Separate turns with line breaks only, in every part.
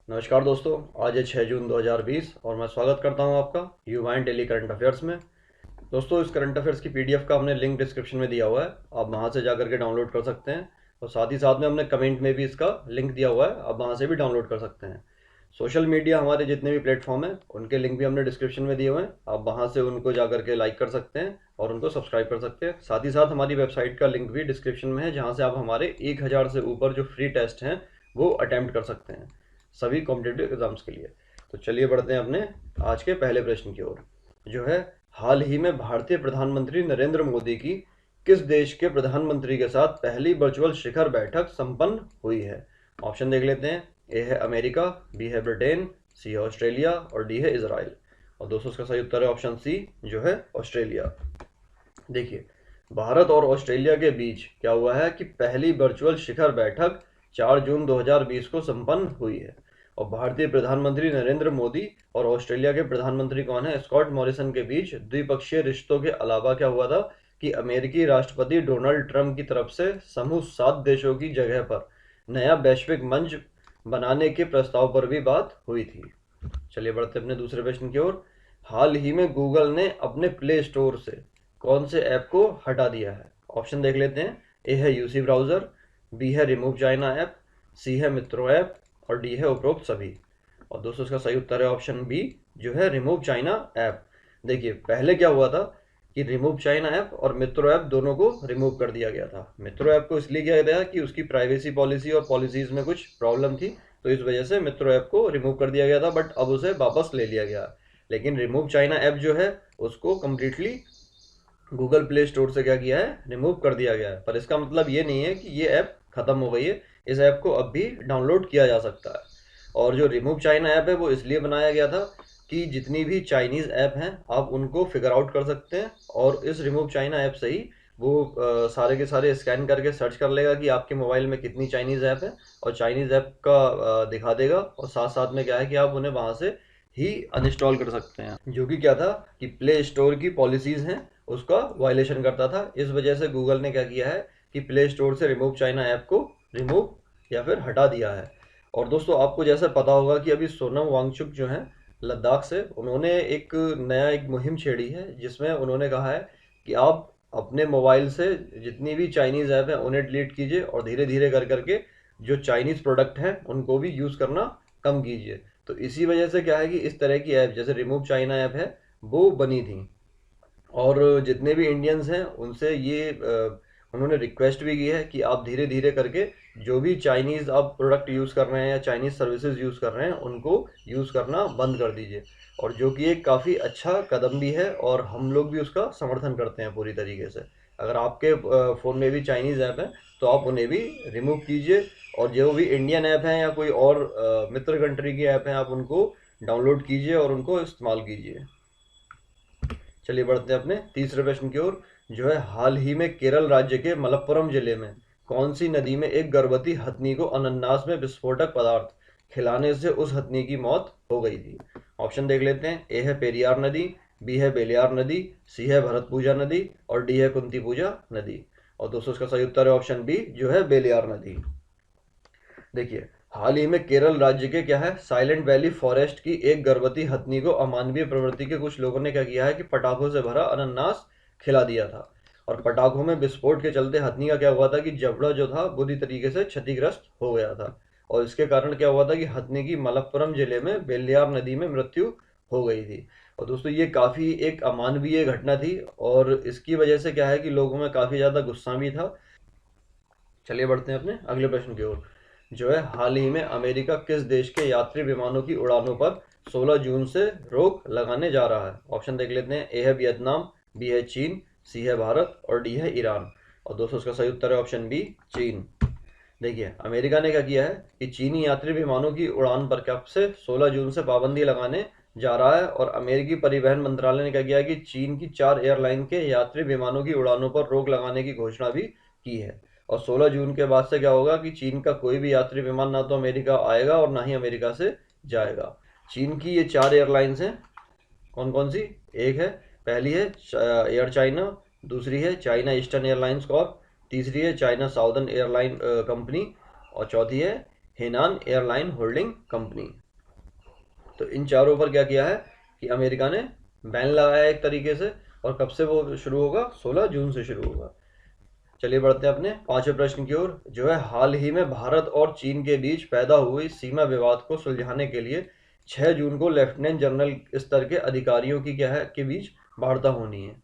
नमस्कार दोस्तों, आज है 6 जून 2020 और मैं स्वागत करता हूं आपका युवाइन डेली करंट अफेयर्स में। दोस्तों, इस करंट अफेयर्स की पीडीएफ का हमने लिंक डिस्क्रिप्शन में दिया हुआ है, आप वहां से जाकर के डाउनलोड कर सकते हैं। और साथ ही साथ में हमने कमेंट में भी इसका लिंक दिया हुआ है, आप वहां से भी डाउनलोड कर सकते हैं। सोशल मीडिया हमारे जितने भी प्लेटफॉर्म हैं उनके लिंक भी हमने डिस्क्रिप्शन में दिए हुए हैं, आप वहां से उनको जाकर के लाइक कर सकते हैं और उनको सब्सक्राइब कर सकते हैं। साथ ही साथ हमारी वेबसाइट का लिंक भी डिस्क्रिप्शन में है, जहाँ से आप हमारे 1000 से ऊपर जो फ्री टेस्ट हैं वो अटेम्प्ट कर सकते हैं सभी कॉम्पिटेटिव एग्जाम्स के लिए। तो चलिए बढ़ते हैं अपने आज के पहले प्रश्न की ओर, जो है हाल ही में भारतीय प्रधानमंत्री नरेंद्र मोदी की किस देश के प्रधानमंत्री के साथ पहली वर्चुअल शिखर बैठक संपन्न हुई है। ऑप्शन देख लेते हैं। ए है अमेरिका, बी है ब्रिटेन, सी है ऑस्ट्रेलिया और डी है इजराइल। और दोस्तों, इसका सही उत्तर है ऑप्शन सी, जो है ऑस्ट्रेलिया। देखिए, भारत और ऑस्ट्रेलिया के बीच क्या हुआ है कि पहली वर्चुअल शिखर बैठक 4 जून 2020 को संपन्न हुई है। और भारतीय प्रधानमंत्री नरेंद्र मोदी और ऑस्ट्रेलिया के प्रधानमंत्री कौन है, स्कॉट मॉरिसन के बीच द्विपक्षीय रिश्तों के अलावा क्या हुआ था कि अमेरिकी राष्ट्रपति डोनाल्ड ट्रंप की तरफ से समूह 7 देशों की जगह पर नया वैश्विक मंच बनाने के प्रस्ताव पर भी बात हुई थी। चलिए बढ़ते अपने दूसरे प्रश्न की ओर। हाल ही में गूगल ने अपने प्ले स्टोर से कौन से ऐप को हटा दिया है। ऑप्शन देख लेते हैं। ए है यूसी ब्राउज़र, बी है रिमूव चाइना ऐप, सी है मित्रों ऐप और डी है उपरोक्त सभी। और दोस्तों, इसका सही उत्तर है ऑप्शन बी, जो है रिमूव चाइना ऐप। देखिए, पहले क्या हुआ था कि रिमूव चाइना ऐप और मित्रों ऐप दोनों को रिमूव कर दिया गया था। मित्रों ऐप को इसलिए किया गया कि उसकी प्राइवेसी पॉलिसी और पॉलिसीज़ में कुछ प्रॉब्लम थी, तो इस वजह से मित्रों ऐप को रिमूव कर दिया गया था, बट अब उसे वापस ले लिया गया। लेकिन रिमूव चाइना ऐप जो है उसको कम्प्लीटली गूगल प्ले स्टोर से क्या किया है, रिमूव कर दिया गया है। पर इसका मतलब ये नहीं है कि ये ऐप ख़त्म हो गई है, इस ऐप को अब भी डाउनलोड किया जा सकता है। और जो रिमूव चाइना ऐप है वो इसलिए बनाया गया था कि जितनी भी चाइनीज़ ऐप हैं आप उनको फिगर आउट कर सकते हैं, और इस रिमूव चाइना ऐप से ही वो सारे के सारे स्कैन करके सर्च कर लेगा कि आपके मोबाइल में कितनी चाइनीज़ ऐप है, और चाइनीज़ ऐप का दिखा देगा, और साथ साथ में क्या है कि आप उन्हें वहाँ से ही अनइंस्टॉल कर सकते हैं, जो कि क्या था कि प्ले स्टोर की पॉलिसीज़ हैं उसका वायलेशन करता था। इस वजह से गूगल ने क्या किया है कि प्ले स्टोर से रिमूव चाइना ऐप को रिमूव या फिर हटा दिया है। और दोस्तों, आपको जैसे पता होगा कि अभी सोनम वांगचुक जो हैं लद्दाख से, उन्होंने एक मुहिम छेड़ी है जिसमें उन्होंने कहा है कि आप अपने मोबाइल से जितनी भी चाइनीज़ ऐप हैं उन्हें डिलीट कीजिए, और धीरे धीरे कर करके जो चाइनीज़ प्रोडक्ट हैं उनको भी यूज़ करना कम कीजिए। तो इसी वजह से क्या है कि इस तरह की ऐप जैसे रिमूव चाइना ऐप है वो बनी थी। और जितने भी इंडियंस हैं उनसे ये उन्होंने रिक्वेस्ट भी की है कि आप धीरे धीरे करके जो भी चाइनीज़ आप प्रोडक्ट यूज़ कर रहे हैं या चाइनीज़ सर्विसेज यूज़ कर रहे हैं उनको यूज़ करना बंद कर दीजिए। और जो कि एक काफ़ी अच्छा कदम भी है, और हम लोग भी उसका समर्थन करते हैं पूरी तरीके से। अगर आपके फ़ोन में भी चाइनीज़ ऐप हैं तो आप उन्हें भी रिमूव कीजिए, और जो भी इंडियन ऐप हैं या कोई और मित्र कंट्री की ऐप हैं आप उनको डाउनलोड कीजिए और उनको इस्तेमाल कीजिए। चलिए बढ़ते हैं अपने तीसरे प्रश्न की ओर, जो है हाल ही में केरल राज्य के मलप्पुरम जिले में कौन सी नदी में एक गर्भवती हथनी को अनन्नास में विस्फोटक पदार्थ खिलाने से उस हथनी की मौत हो गई थी। ऑप्शन देख लेते हैं। ए है पेरियार नदी, बी है बेलियार नदी, सी है भरतपूजा नदी और डी है कुंती पूजा नदी। और दोस्तों, इसका सही उत्तर है ऑप्शन बी, जो है बेलियार नदी। देखिए, हाल ही में केरल राज्य के क्या है साइलेंट वैली फॉरेस्ट की एक गर्भवती हथनी को अमानवीय प्रवृत्ति के कुछ लोगों ने क्या किया है कि पटाखों से भरा अनन्नास खिला दिया था। और पटाखों में विस्फोट के चलते हथनी का क्या हुआ था कि जबड़ा जो था बुरी तरीके से क्षतिग्रस्त हो गया था, और इसके कारण क्या हुआ था कि हथनी की मलप्पुरम जिले में बेलियार नदी में मृत्यु हो गई थी। और दोस्तों, ये काफ़ी एक अमानवीय घटना थी, और इसकी वजह से क्या है कि लोगों में काफ़ी ज़्यादा गुस्सा भी था। चलिए बढ़ते हैं अपने अगले प्रश्न की ओर, जो है हाल ही में अमेरिका किस देश के यात्री विमानों की उड़ानों पर 16 जून से रोक लगाने जा रहा है। ऑप्शन देख लेते हैं। ए है वियतनाम, बी है चीन, सी है भारत और डी है ईरान। और दोस्तों, इसका सही उत्तर है ऑप्शन बी, चीन। देखिए, अमेरिका ने क्या किया है कि चीनी यात्री विमानों की उड़ान पर कब से 16 जून से पाबंदी लगाने जा रहा है। और अमेरिकी परिवहन मंत्रालय ने क्या किया है कि चीन की 4 एयरलाइन के यात्री विमानों की उड़ानों पर रोक लगाने की घोषणा भी की है। और 16 जून के बाद से क्या होगा कि चीन का कोई भी यात्री विमान ना तो अमेरिका आएगा और ना ही अमेरिका से जाएगा। चीन की ये 4 एयरलाइंस हैं, कौन कौन सी? एक है, पहली है एयर चाइना, दूसरी है चाइना ईस्टर्न एयरलाइंस कॉर्प, तीसरी है चाइना साउदर्न एयरलाइन कंपनी, और चौथी है हेनान एयरलाइन होल्डिंग कंपनी। तो इन चारों पर क्या किया है कि अमेरिका ने बैन लगाया एक तरीके से, और कब से वो शुरू होगा, 16 जून से शुरू होगा। चलिए बढ़ते हैं अपने पांचवें प्रश्न की ओर, जो है हाल ही में भारत और चीन के बीच पैदा हुई सीमा विवाद को सुलझाने के लिए 6 जून को लेफ्टिनेंट जनरल स्तर के अधिकारियों की क्या है के बीच वार्ता होनी है,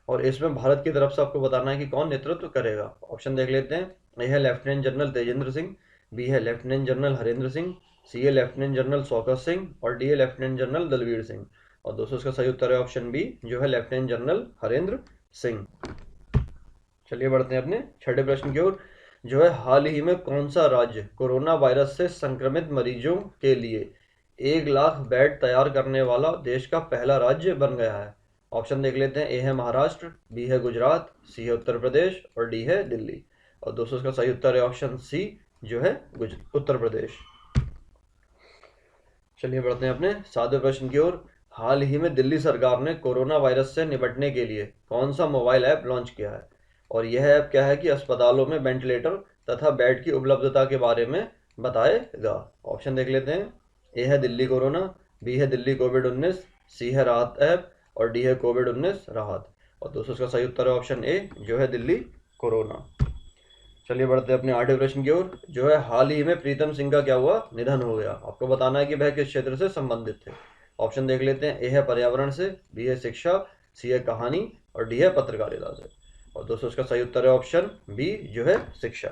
और इसमें भारत की तरफ से आपको बताना है कि कौन नेतृत्व करेगा। ऑप्शन देख लेते हैं। ए है lieutenant general Tejendra Singh, B है lieutenant general Harendra Singh, C है लेफ्टिनेंट जनरल शौकत सिंह, और डी है लेफ्टिनेंट जनरल दलवीर सिंह। और दोस्तों इसका सही उत्तर है ऑप्शन बी, जो है लेफ्टिनेंट जनरल हरेंद्र सिंह। चलिए बढ़ते हैं अपने छठे प्रश्न की ओर, जो है हाल ही में कौन सा राज्य कोरोना वायरस से संक्रमित मरीजों के लिए 1 लाख बेड तैयार करने वाला देश का पहला राज्य बन गया है। ऑप्शन देख लेते हैं। ए है महाराष्ट्र, बी है गुजरात, सी है उत्तर प्रदेश, और डी है दिल्ली। और दोस्तों इसका सही उत्तर है ऑप्शन सी, जो है उत्तर प्रदेश। चलिए बढ़ते हैं अपने सातवें प्रश्न की ओर, हाल ही में दिल्ली सरकार ने कोरोना वायरस से निपटने के लिए कौन सा मोबाइल ऐप लॉन्च किया है, और यह ऐप क्या है कि अस्पतालों में वेंटिलेटर तथा बेड की उपलब्धता के बारे में बताएगा। ऑप्शन देख लेते हैं। ए है दिल्ली कोरोना, बी है दिल्ली कोविड-19, सी है राहत ऐप, और डी है कोविड-19 राहत। और दोस्तों इसका सही उत्तर है ऑप्शन ए, जो है दिल्ली कोरोना। चलिए बढ़ते हैं अपने आठवें प्रश्न की ओर, जो है हाल ही में प्रीतम सिंह का क्या हुआ, निधन हो गया। आपको बताना है कि वह किस क्षेत्र से संबंधित थे। ऑप्शन देख लेते हैं। ए है पर्यावरण से, बी है शिक्षा, सी है कहानी, और डी है पत्रकारिता से। और दोस्तों इसका सही उत्तर है ऑप्शन बी, जो है शिक्षा।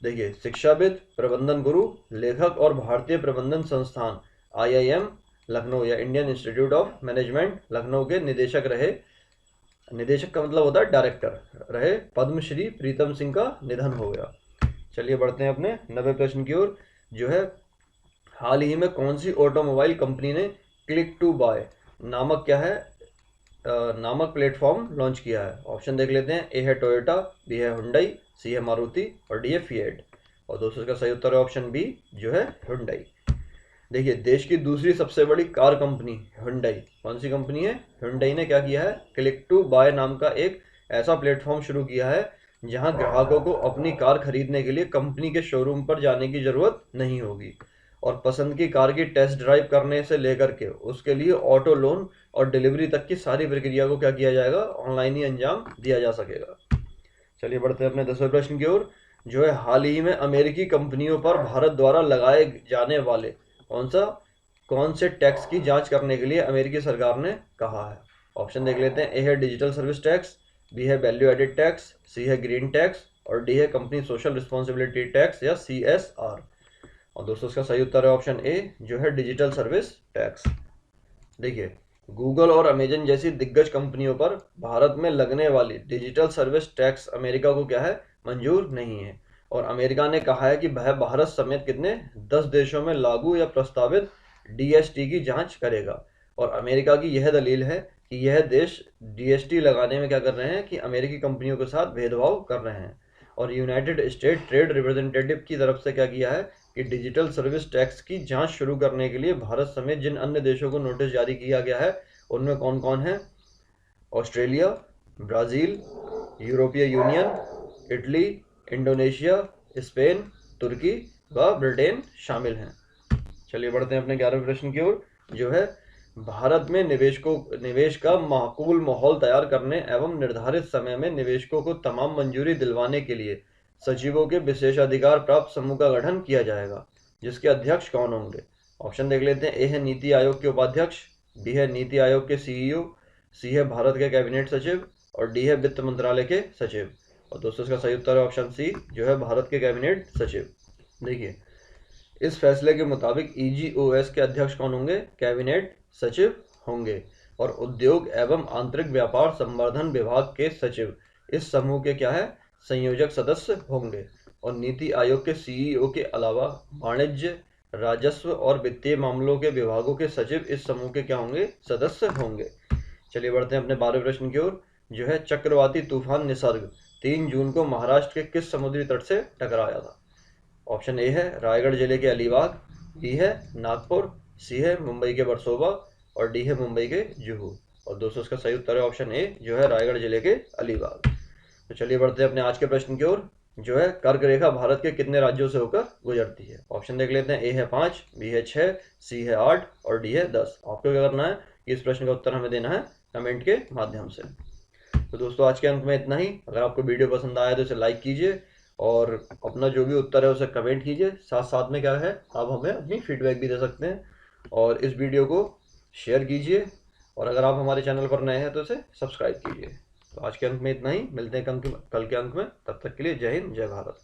देखिए, शिक्षाविद, प्रबंधन गुरु, लेखक और भारतीय प्रबंधन संस्थान IIM लखनऊ या Indian institute of management Lucknow के निदेशक रहे। निदेशक का मतलब होता है डायरेक्टर रहे पद्मश्री प्रीतम सिंह का निधन हो गया। चलिए बढ़ते हैं अपने 90वें प्रश्न की ओर, जो है हाल ही में कौन सी ऑटोमोबाइल कंपनी ने क्लिक टू बाय नामक क्या है नामक प्लेटफॉर्म लॉन्च किया है। ऑप्शन देख लेते हैं। ए है टोयोटा, बी है हुंडई, सी है मारुति, और डी है फिएट। और दोस्तों इसका सही उत्तर है ऑप्शन बी, जो है हुंडई। देखिए, देश की दूसरी सबसे बड़ी कार कंपनी हुंडई, कौन सी कंपनी है, हुंडई ने क्या किया है, क्लिक टू बाय नाम का एक ऐसा प्लेटफॉर्म शुरू किया है जहां ग्राहकों को अपनी कार खरीदने के लिए कंपनी के शोरूम पर जाने की जरूरत नहीं होगी, और पसंद की कार की टेस्ट ड्राइव करने से लेकर के उसके लिए ऑटो लोन और डिलीवरी तक की सारी प्रक्रिया को क्या किया जाएगा, ऑनलाइन ही अंजाम दिया जा सकेगा। चलिए बढ़ते हैं अपने 10वें प्रश्न की ओर, जो है हाल ही में अमेरिकी कंपनियों पर भारत द्वारा लगाए जाने वाले कौन से टैक्स की जांच करने के लिए अमेरिकी सरकार ने कहा है। ऑप्शन देख लेते हैं। ए है डिजिटल सर्विस टैक्स, बी है वैल्यू एडेड टैक्स, सी है ग्रीन टैक्स, और डी है कंपनी सोशल रिस्पॉन्सिबिलिटी टैक्स या CSR। और दोस्तों इसका सही उत्तर है ऑप्शन ए, जो है डिजिटल सर्विस टैक्स। देखिए, गूगल और अमेजन जैसी दिग्गज कंपनियों पर भारत में लगने वाली डिजिटल सर्विस टैक्स अमेरिका को क्या है, मंजूर नहीं है, और अमेरिका ने कहा है कि वह भारत समेत कितने 10 देशों में लागू या प्रस्तावित DST की जांच करेगा। और अमेरिका की यह दलील है कि यह देश DST लगाने में क्या कर रहे हैं कि अमेरिकी कंपनियों के साथ भेदभाव कर रहे हैं, और यूनाइटेड स्टेट ट्रेड रिप्रेजेंटेटिव की तरफ से क्या किया है कि डिजिटल सर्विस टैक्स की जांच शुरू करने के लिए भारत समेत जिन अन्य देशों को नोटिस जारी किया गया है उनमें कौन कौन है, ऑस्ट्रेलिया, ब्राज़ील, यूरोपीय यूनियन, इटली, इंडोनेशिया, स्पेन, तुर्की व ब्रिटेन शामिल हैं। चलिए बढ़ते हैं अपने 11वें प्रश्न की ओर, जो है भारत में निवेश का माकूल माहौल तैयार करने एवं निर्धारित समय में निवेशकों को तमाम मंजूरी दिलवाने के लिए सचिवों के विशेषाधिकार प्राप्त समूह का गठन किया जाएगा, जिसके अध्यक्ष कौन होंगे। ऑप्शन देख लेते हैं। ए है नीति आयोग के उपाध्यक्ष, बी है नीति आयोग के CEO, सी है भारत के कैबिनेट सचिव, और डी है वित्त मंत्रालय के सचिव। और दोस्तों इसका सही उत्तर है ऑप्शन सी, जो है भारत के कैबिनेट सचिव। देखिए, इस फैसले के मुताबिक EGOS के अध्यक्ष कौन होंगे, कैबिनेट सचिव होंगे, और उद्योग एवं आंतरिक व्यापार संवर्धन विभाग के सचिव इस समूह के क्या है, संयोजक सदस्य होंगे। और नीति आयोग के CEO के अलावा वाणिज्य, राजस्व और वित्तीय मामलों के विभागों के सचिव इस समूह के क्या होंगे, सदस्य होंगे। चलिए बढ़ते हैं अपने 12वें प्रश्न की ओर, जो है चक्रवाती तूफान निसर्ग 3 जून को महाराष्ट्र के किस समुद्री तट से टकराया था। ऑप्शन ए है रायगढ़ जिले के अलीबाग, बी है नागपुर, सी है मुंबई के बरसोबा, और डी है मुंबई के जुहू। और दोस्तों इसका सही उत्तर है ऑप्शन ए, जो है रायगढ़ जिले के अलीबाग। तो चलिए बढ़ते हैं अपने आज के प्रश्न की ओर, जो है कर्क रेखा भारत के कितने राज्यों से होकर गुजरती है? ऑप्शन देख लेते हैं। ए है 5, बी है 6, सी है 8 और डी है 10। आपको क्या करना है कि इस प्रश्न का उत्तर हमें देना है कमेंट के माध्यम से। तो दोस्तों आज के अंक में इतना ही। अगर आपको वीडियो पसंद आया तो इसे लाइक कीजिए और अपना जो भी उत्तर है उसे कमेंट कीजिए। साथ साथ में क्या है, आप हमें अपनी फीडबैक भी दे सकते हैं और इस वीडियो को शेयर कीजिए और अगर आप हमारे चैनल पर नए हैं तो इसे सब्सक्राइब कीजिए। तो आज के अंक में इतना ही। मिलते हैं कल के अंक में। तब तक के लिए जय हिंद, जय भारत।